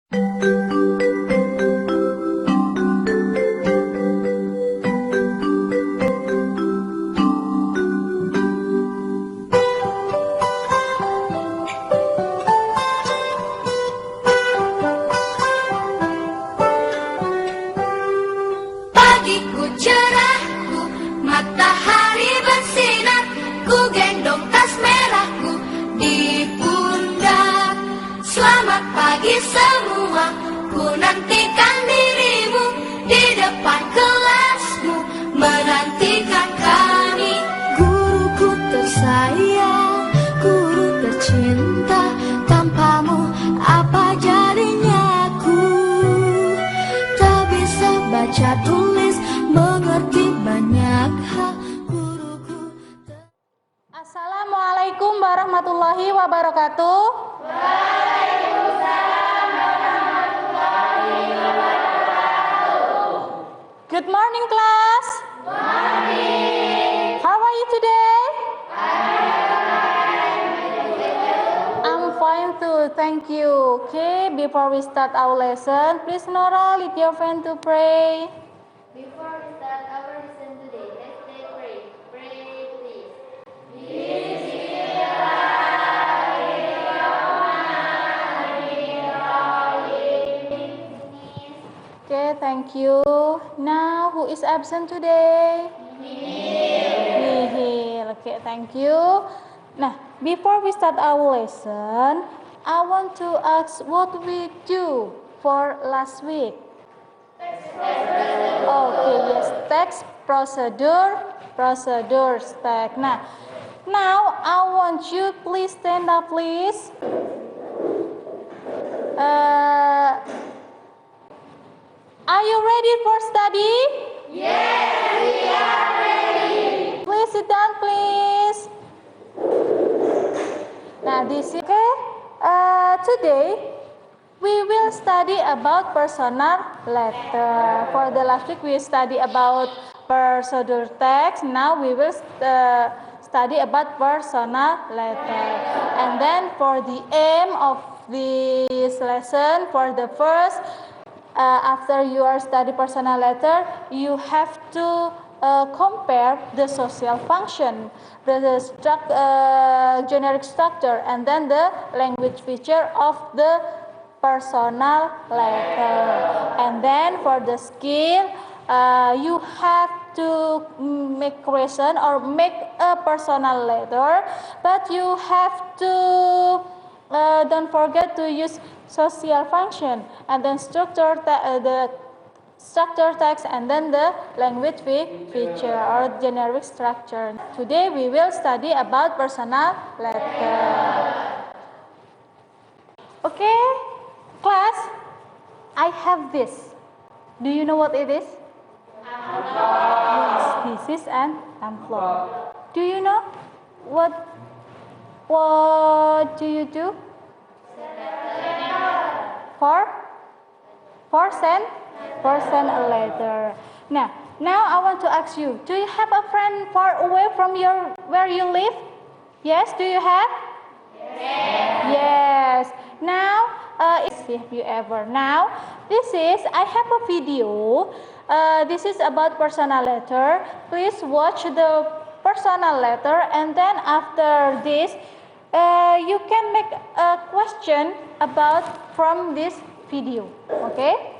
Pagiku cerah, matahari bersinar, ku gendong tas merahku di pundak. Selamat pagi semua, ku nantikan dirimu di depan kelasmu, menantikan kami. Guruku tersayang, guru tercinta, tanpamu apa jadinya aku? Tak bisa baca tulis, mengerti banyak hal. Guruku Assalamualaikum warahmatullahi wabarakatuh. Waalaikumsalam warahmatullahi wabarakatuh. Good morning, class. Morning. How are you today? I'm fine too, thank you. Okay, before we start our lesson, please Nora, lead your friend to pray. Before we start our lesson today, let's say pray. Pray, please. Okay, thank you. Now, who is absent today? Nihil. Okay, thank you. Nah, before we start our lesson, I want to ask what we do for last week. Okay, yes, text, procedures, text. Now I want you please stand up, please. Are you ready for study? Yes, we are ready. Please sit down, please. Now this is okay. Today we will study about personal letter. For the last week we study about procedure text. Now we will study about personal letter. And then for the aim of this lesson, for the first, after you are study personal letter, you have to compare the social function, the generic structure, and then the language feature of the personal letter. And then for the skill, you have to make question or make a personal letter, but you have to don't forget to use social function and then the structure text and then the language feature or generic structure. Today we will study about personal letter. Okay, class, I have this. Do you know what it is? Yes, this is an envelope. Do you know what do you do? Send a letter. Now I want to ask you, do you have a friend far away from where you live? Yes, do you have? Yes. Now, if you ever. Now, I have a video. This is about personal letter. Please watch the personal letter, and then after this, you can make a question from this video. Okay?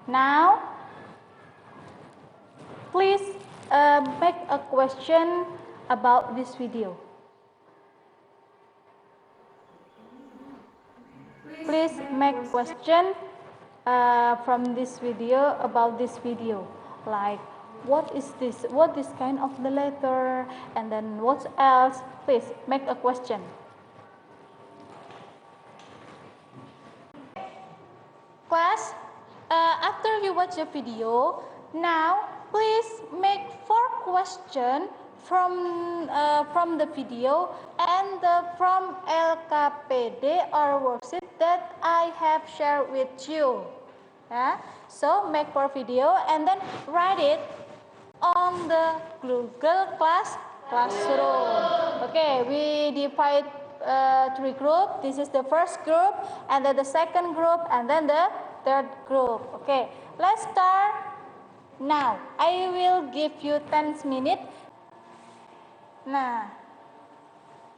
Now, please make a question about this video. Please make question from this video about this video, like what is this? What is kind of the letter? And then what else? Please make a question. Class, after you watch the video, now please make 4 questions from the video and from LKPD or worksheet that I have shared with you. Yeah? So make 4 video and then write it on the Google Classroom. Okay, we divide three groups. This is the first group, and then the second group, and then the third group. Okay, let's start now. I will give you 10 minutes. Nah,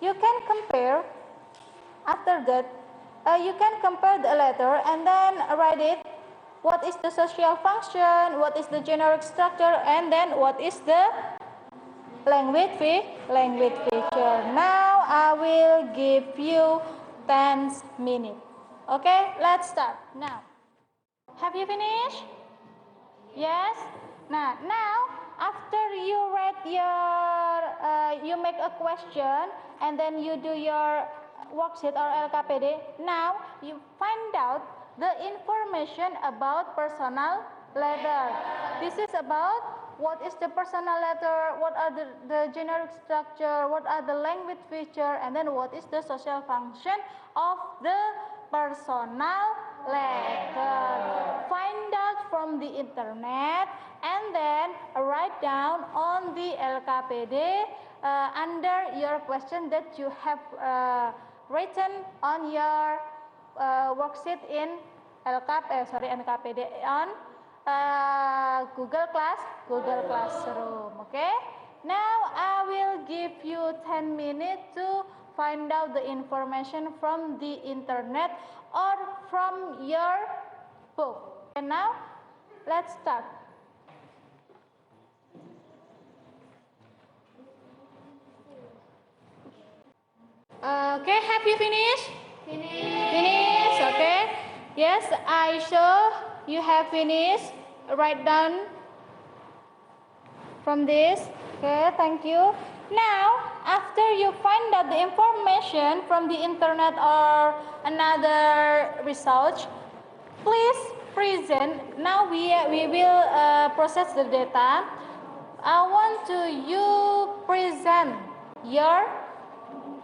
you can compare. After that, you can compare the letter and then write it. What is the social function? What is the generic structure? And then what is the language feature. Now I will give you 10 minutes. Okay, let's start now. Have you finished? Yes. Now after you write you make a question and then you do your worksheet or LKPD. Now you find out the information about personal letter. This is about what is the personal letter, what are the generic structure, what are the language feature, and then what is the social function of the personal letter. Find out from the internet and then write down on the LKPD under your question that you have written on your worksheet in NKPD on Google Classroom. Okay. Now I will give you 10 minutes to find out the information from the internet or from your book. And now let's start. Okay, have you finished? Finish. Okay. Yes, I show you have finished. Write down from this. Okay, thank you. Now, after you find out the information from the internet or another research, please present. Now we will process the data. I want to you present your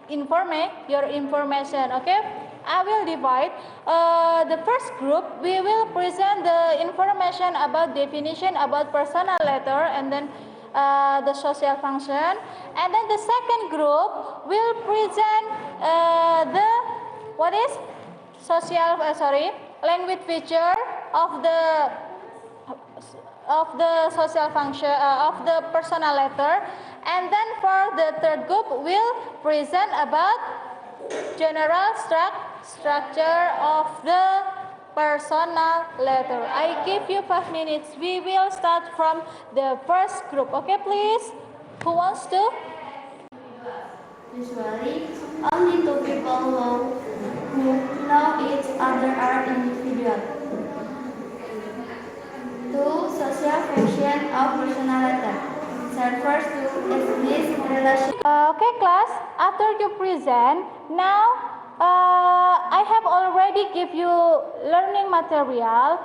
information. Okay, I will divide the first group. We will present the information about definition about personal letter and then the social function, and then the second group will present the what is language feature of the social function of the personal letter, and then for the third group will present about general structure of the personal letter. I give you 5 minutes. We will start from the first group. Okay, please. Who wants to? Usually, only two people who know each other are individuals. Two social function of personal letter. Refers to establish relation. Okay, class. After you present, now I have already give you learning material.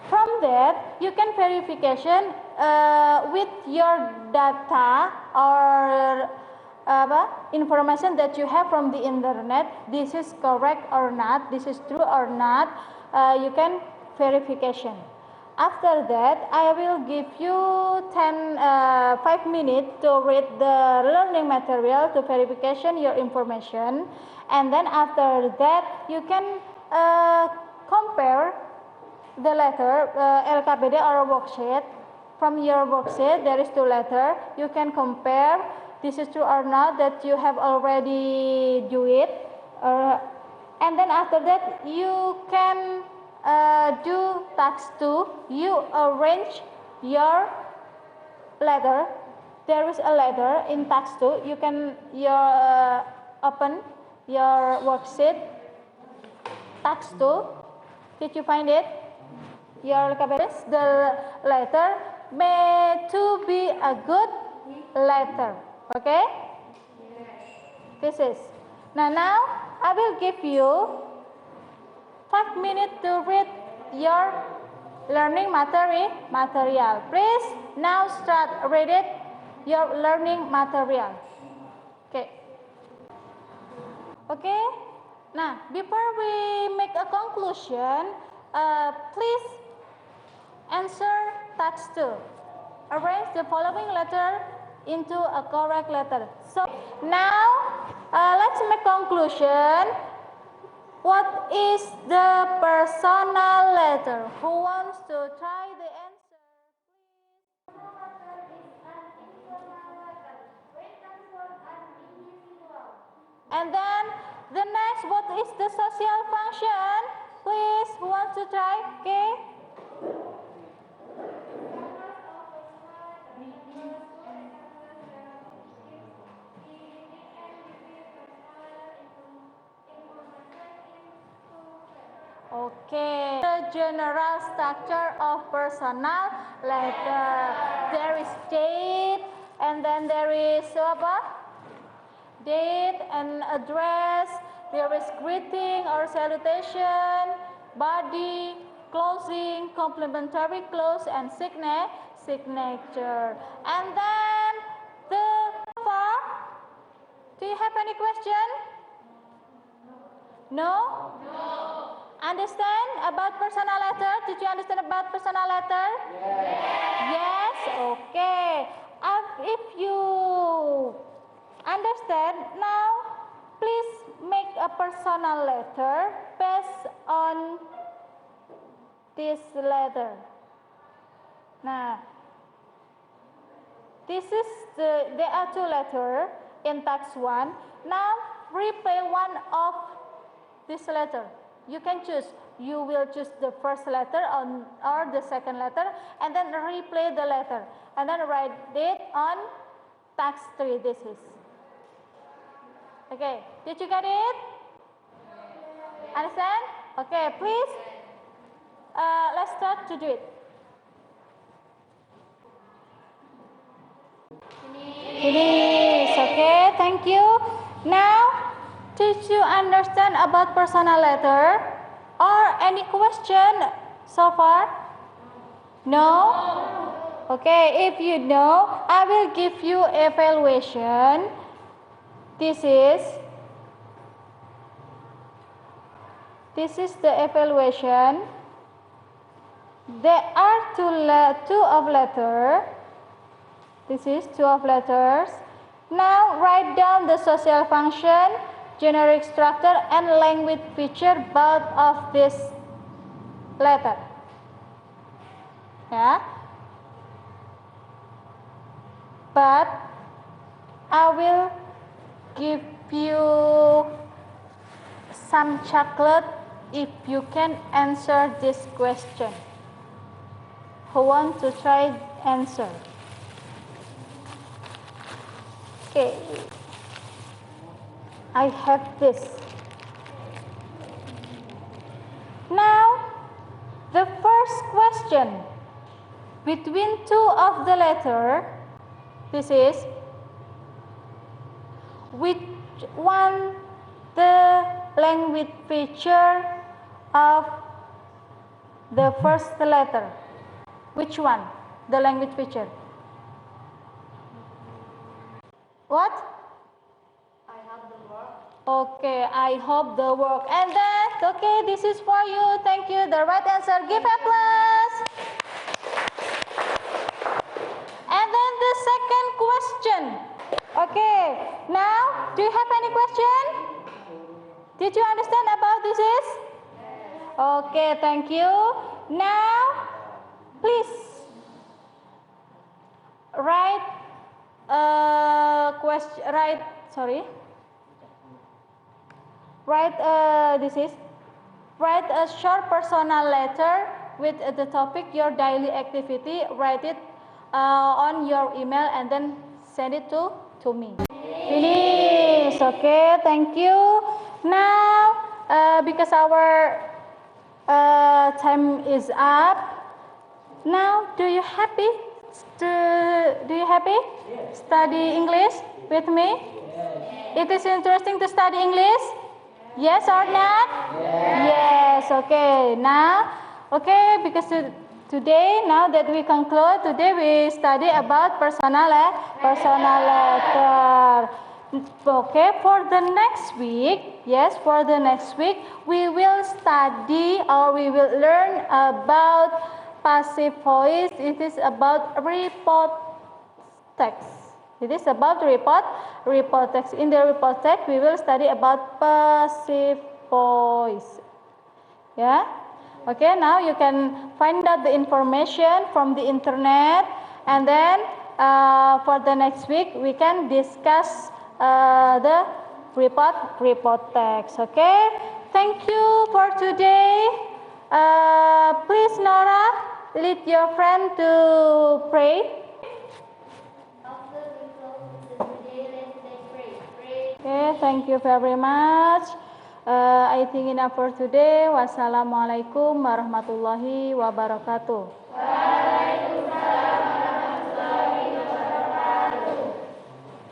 From that, you can verification with your data or information that you have from the internet. This is correct or not? This is true or not? You can verification. After that, I will give you 5 minutes to read the learning material to verification your information, and then after that you can compare the letter LKPD or worksheet. From your worksheet there is two letter. You can compare this is true or not that you have already do it, and then after that you can do task 2. You arrange your letter. There is a letter in task 2. You can open your worksheet task 2. Did you find it? Your capabilities. The letter may to be a good letter. Okay? This is. Now I will give you 5 minutes to read your learning material. Please now start read it, your learning material. Okay. Okay. Now, before we make a conclusion, please answer task 2. Arrange the following letter into a correct letter. So now conclusion, what is the personal letter? Who wants to try the answer? And then the next, what is the social function? Please, who wants to try? Okay. Okay, the general structure of personal letter. There is date, and then there is apa? Date and address. There is greeting or salutation, body, closing, complimentary clause, and signature. And then the far. Do you have any question? No? Understand about personal letter? Did you understand about personal letter? Yes. Okay. If you understand, now please make a personal letter based on this letter. Now, there are two letters in text 1. Now, replay one of this letter. You can choose. You will choose the first letter or the second letter, and then replay the letter, and then write date on text 3. This is okay. Did you get it? Understand? Okay. Please, let's start to do it. Finish. Okay. Thank you. Now, did you understand about personal letter or any question so far? No? Okay, if you know, I will give you evaluation. This is the evaluation. There are two of letter. This is two of letters. Now write down the social function, generic structure, and language feature both of this letter. Yeah. But I will give you some chocolate if you can answer this question. Who want to try answer? Okay. I have this. Now, the first question between two of the letter, this is which one the language feature of the first letter? Which one the language feature? What? Okay, I hope the work. And then, okay, this is for you. Thank you. The right answer. Give applause. And then the second question. Okay, now, do you have any question? Did you understand about this is? Okay, thank you. Now, please write question. Write a short personal letter with the topic your daily activity. Write it on your email and then send it to me. Finish. Okay, thank you. Now, because our time is up. Now, do you happy? Yes. Study English with me? Yes. It is interesting to study English? Yes or not? Yes. Yes. Okay. Now, okay, because today, now that we conclude, today we study about personal letter. Okay, for the next week, yes, for the next week, we will study or we will learn about passive voice. It is about report text. It is about report text. In the report text, we will study about passive voice. Yeah. Okay. Now you can find out the information from the internet, and then for the next week we can discuss the report text. Okay. Thank you for today. Please, Nora, lead your friend to pray. Okay, thank you very much. I think enough for today. Wassalamualaikum warahmatullahi wabarakatuh.